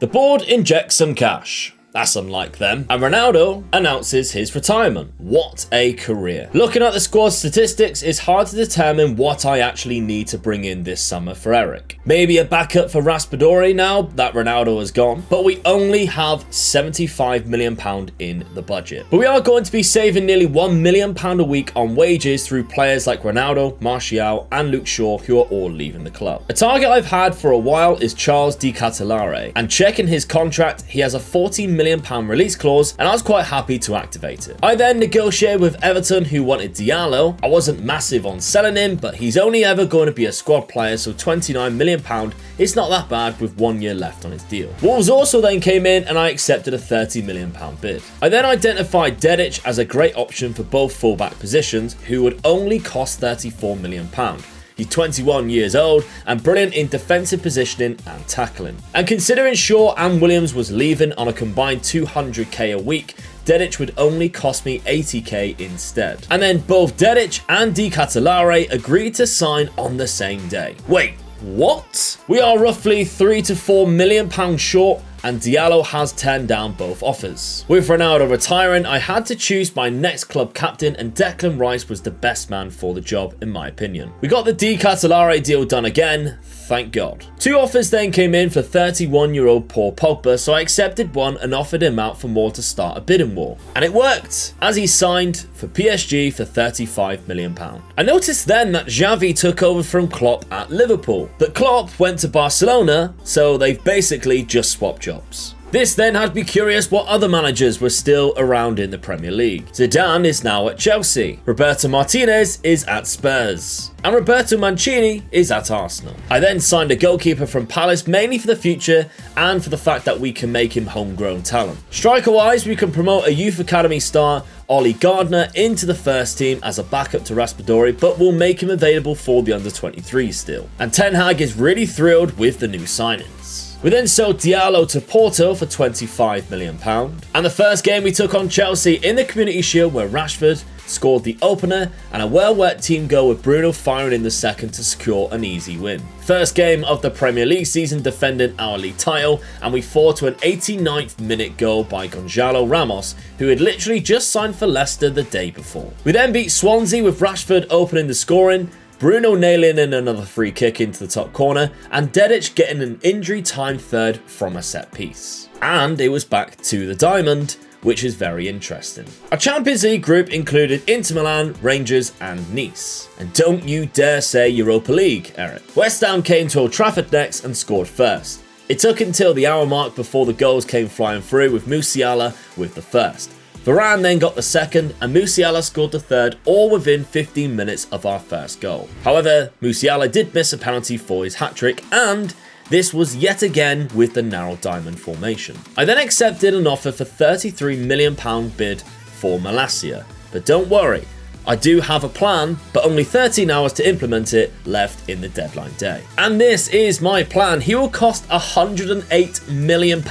The board injects some cash. That's unlike them. And Ronaldo announces his retirement. What a career. Looking at the squad statistics, it's hard to determine what I actually need to bring in this summer for Eric. Maybe a backup for Raspadori now that Ronaldo has gone, but we only have £75 million in the budget. But we are going to be saving nearly £1 million a week on wages through players like Ronaldo, Martial and Luke Shaw, who are all leaving the club. A target I've had for a while is Charles Di Catalare, and checking his contract, he has a £40 million release clause, and I was quite happy to activate it. I then negotiated with Everton, who wanted Diallo. I wasn't massive on selling him, but he's only ever going to be a squad player, so £29 million is not that bad with 1 year left on his deal. Wolves also then came in and I accepted a £30 million bid. I then identified Dedic as a great option for both fullback positions, who would only cost £34 million. He's 21 years old and brilliant in defensive positioning and tackling. And considering Shaw and Williams was leaving on a combined 200k a week, Dedic would only cost me 80k instead. And then both Dedic and Di Catalare agreed to sign on the same day. Wait, what? We are roughly £3 to £4 million short, and Diallo has turned down both offers. With Ronaldo retiring, I had to choose my next club captain, and Declan Rice was the best man for the job in my opinion. We got the Di Catalare deal done again, thank God. Two offers then came in for 31-year-old Paul Pogba, so I accepted one and offered him out for more to start a bidding war. And it worked, as he signed for PSG for £35 million. I noticed then that Xavi took over from Klopp at Liverpool, but Klopp went to Barcelona, so they've basically just swapped jobs. This then had me curious what other managers were still around in the Premier League. Zidane is now at Chelsea, Roberto Martinez is at Spurs, and Roberto Mancini is at Arsenal. I then signed a goalkeeper from Palace mainly for the future and for the fact that we can make him homegrown talent. Striker-wise, we can promote a youth academy star, Ollie Gardner, into the first team as a backup to Raspadori, but we'll make him available for the under-23s still. And Ten Hag is really thrilled with the new signings. We then sold Diallo to Porto for £25 million. And the first game we took on Chelsea in the Community Shield, where Rashford scored the opener and a well-worked team goal with Bruno firing in the second to secure an easy win. First game of the Premier League season defending our league title, and we fought to an 89th minute goal by Gonzalo Ramos, who had literally just signed for Leicester the day before. We then beat Swansea with Rashford opening the scoring, Bruno nailing in another free kick into the top corner, and Dedic getting an injury-time third from a set piece. And it was back to the diamond, which is very interesting. Our Champions League group included Inter Milan, Rangers and Nice. And don't you dare say Europa League, Eric. West Ham came to Old Trafford next and scored first. It took until the hour mark before the goals came flying through, with Musiala with the first. Varane then got the second, and Musiala scored the third, all within 15 minutes of our first goal. However, Musiala did miss a penalty for his hat-trick, and this was yet again with the narrow diamond formation. I then accepted an offer for £33 million bid for Malacia, but don't worry, I do have a plan, but only 13 hours to implement it left in the deadline day. And this is my plan. He will cost £108 million,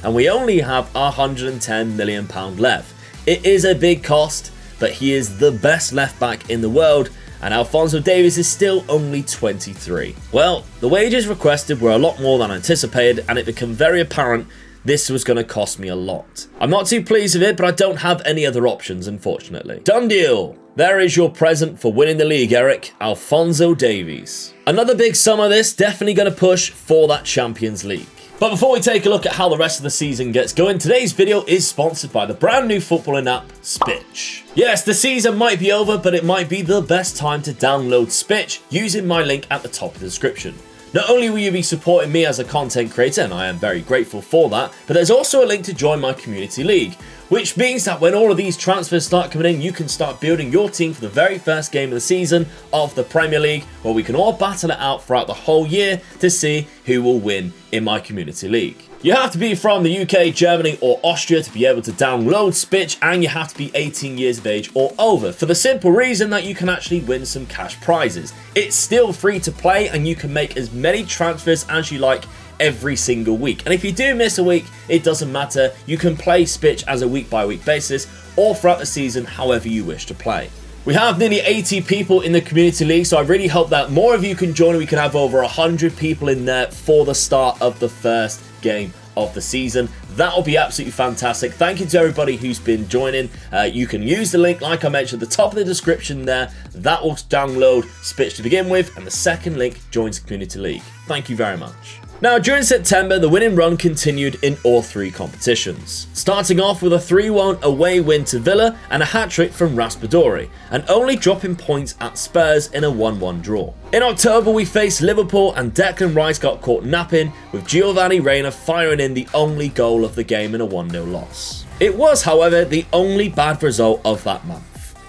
and we only have £110 million left. It is a big cost, but he is the best left back in the world, and Alphonso Davies is still only 23. Well, the wages requested were a lot more than anticipated, and it became very apparent this was going to cost me a lot. I'm not too pleased with it, but I don't have any other options, unfortunately. Done deal! There is your present for winning the league, Eric. Alphonso Davies. Another big summer this, definitely going to push for that Champions League. But before we take a look at how the rest of the season gets going, today's video is sponsored by the brand new footballing app, SPITCH. Yes, the season might be over, but it might be the best time to download SPITCH using my link at the top of the description. Not only will you be supporting me as a content creator, and I am very grateful for that, but there's also a link to join my community league, which means that when all of these transfers start coming in, you can start building your team for the very first game of the season of the Premier League, where we can all battle it out throughout the whole year to see who will win in my community league. You have to be from the UK, Germany or Austria to be able to download SPITCH, and you have to be 18 years of age or over, for the simple reason that you can actually win some cash prizes. It's still free to play, and you can make as many transfers as you like every single week. And if you do miss a week, it doesn't matter. You can play SPITCH as a week-by-week basis or throughout the season, however you wish to play. We have nearly 80 people in the community league, so I really hope that more of you can join. We can have over 100 people in there for the start of the first game of the season. That'll be absolutely fantastic. Thank you to everybody who's been joining. You can use the link, like I mentioned, at the top of the description there. That will download SPITCH to begin with, and the second link joins the Community League. Thank you very much. Now, during September, the winning run continued in all 3 competitions, starting off with a 3-1 away win to Villa and a hat-trick from Raspadori, and only dropping points at Spurs in a 1-1 draw. In October, we faced Liverpool and Declan Rice got caught napping, with Giovanni Reina firing in the only goal of the game in a 1-0 loss. It was, however, the only bad result of that month.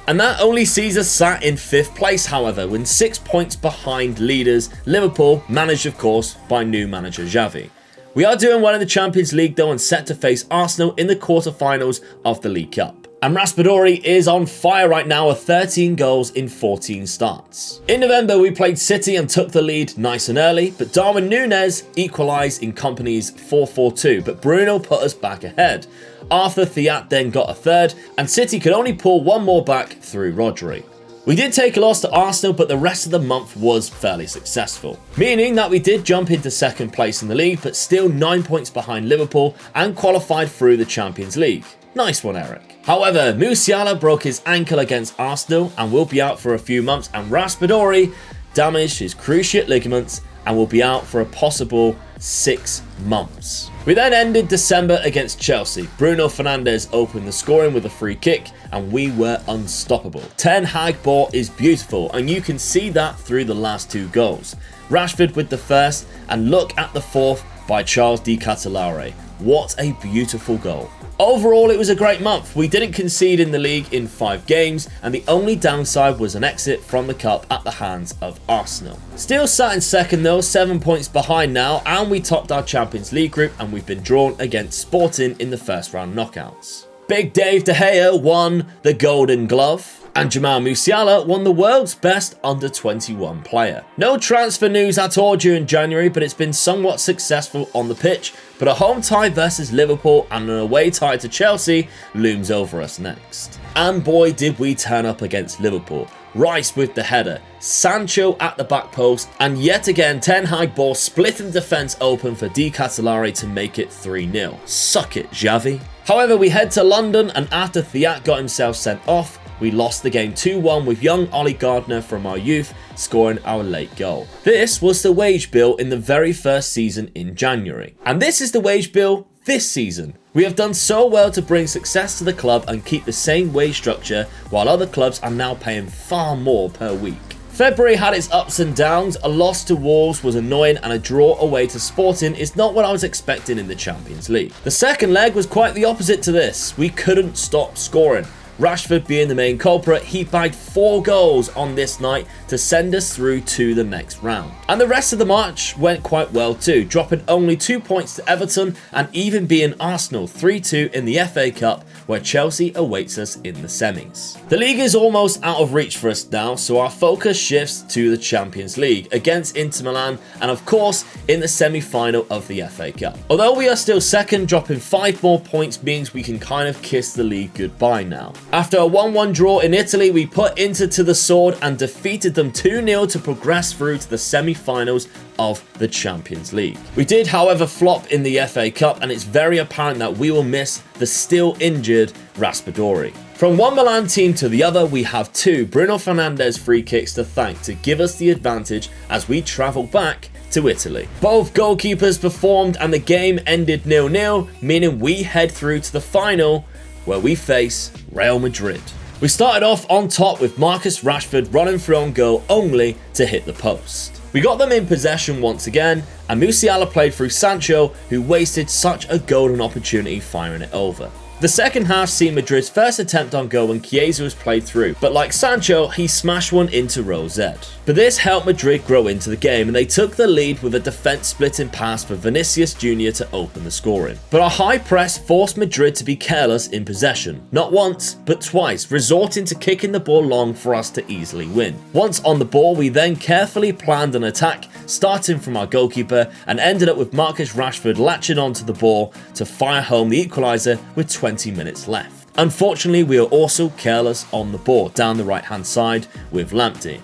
And that only sees us sat in 5th place, however, with 6 points behind leaders Liverpool, managed of course by new manager Xavi. We are doing well in the Champions League though, and set to face Arsenal in the quarter-finals of the League Cup. And Raspadori is on fire right now with 13 goals in 14 starts. In November, we played City and took the lead nice and early, but Darwin Núñez equalised in Kompany's 4-4-2, but Bruno put us back ahead. Arthur Thiat then got a third, and City could only pull one more back through Rodri. We did take a loss to Arsenal, but the rest of the month was fairly successful, meaning that we did jump into 2nd place in the league, but still 9 points behind Liverpool and qualified through the Champions League. Nice one, Eric. However, Musiala broke his ankle against Arsenal and will be out for a few months, and Raspadori damaged his cruciate ligaments and will be out for a possible 6 months. We then ended December against Chelsea. Bruno Fernandes opened the scoring with a free kick and we were unstoppable. Ten Hag ball is beautiful and you can see that through the last 2 goals. Rashford with the first, and look at the 4th by Charles de Ketelaere. What a beautiful goal. Overall, it was a great month. We didn't concede in the league in 5 games, and the only downside was an exit from the cup at the hands of Arsenal. Still sat in 2nd though, 7 points behind now, and we topped our Champions League group, and we've been drawn against Sporting in the 1st round knockouts. Big Dave De Gea won the Golden Glove, and Jamal Musiala won the world's best under-21 player. No transfer news at all during January, but it's been somewhat successful on the pitch, but a home tie versus Liverpool and an away tie to Chelsea looms over us next. And boy did we turn up against Liverpool. Rice with the header, Sancho at the back post, and yet again Ten Hag ball splitting the defence open for de Ketelaere to make it 3-0. Suck it, Xavi. However, we head to London, and after Thiat got himself sent off, we lost the game 2-1 with young Ollie Gardner from our youth scoring our late goal. This was the wage bill in the very first season in January. And this is the wage bill this season. We have done so well to bring success to the club and keep the same wage structure, while other clubs are now paying far more per week. February had its ups and downs. A loss to Wolves was annoying, and a draw away to Sporting is not what I was expecting in the Champions League. The second leg was quite the opposite to this. We couldn't stop scoring. Rashford being the main culprit, he bagged 4 goals on this night to send us through to the next round. And the rest of the match went quite well too, dropping only 2 points to Everton and even beating Arsenal 3-2 in the FA Cup, where Chelsea awaits us in the semis. The league is almost out of reach for us now, so our focus shifts to the Champions League against Inter Milan and of course in the semi-final of the FA Cup. Although we are still second, dropping 5 more points means we can kind of kiss the league goodbye now. After a 1-1 draw in Italy, we put Inter to the sword and defeated them 2-0 to progress through to the semi-finals of the Champions League. We did, however, flop in the FA Cup, and it's very apparent that we will miss the still injured Raspadori. From one Milan team to the other, we have 2 Bruno Fernandes free kicks to thank to give us the advantage as we travel back to Italy. Both goalkeepers performed and the game ended 0-0, meaning we head through to the final where we face Real Madrid. We started off on top with Marcus Rashford running through on goal only to hit the post. We got them in possession once again, and Musiala played through Sancho, who wasted such a golden opportunity firing it over. The second half seen Madrid's first attempt on goal when Chiesa was played through, but like Sancho, he smashed one into row Z. But this helped Madrid grow into the game, and they took the lead with a defense-splitting pass for Vinicius Jr. to open the scoring. But our high press forced Madrid to be careless in possession, not once, but twice, resorting to kicking the ball long for us to easily win. Once on the ball, we then carefully planned an attack, starting from our goalkeeper, and ended up with Marcus Rashford latching onto the ball to fire home the equaliser with 20 minutes left. Unfortunately, we were also careless on the ball down the right hand side with Lamptey.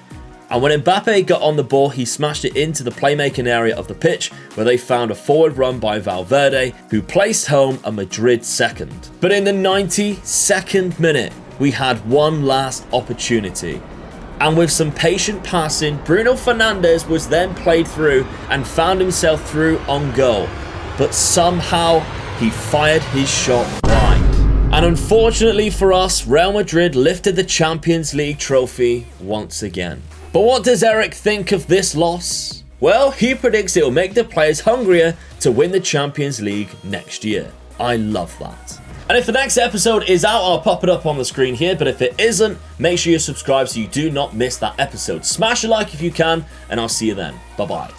And when Mbappe got on the ball, he smashed it into the playmaking area of the pitch, where they found a forward run by Valverde, who placed home a Madrid second. But in the 92nd minute, we had one last opportunity. And with some patient passing, Bruno Fernandes was then played through and found himself through on goal. But somehow, he fired his shot wide. And unfortunately for us, Real Madrid lifted the Champions League trophy once again. But what does Eric think of this loss? Well, he predicts it will make the players hungrier to win the Champions League next year. I love that. And if the next episode is out, I'll pop it up on the screen here. But if it isn't, make sure you subscribe so you do not miss that episode. Smash a like if you can, and I'll see you then. Bye-bye.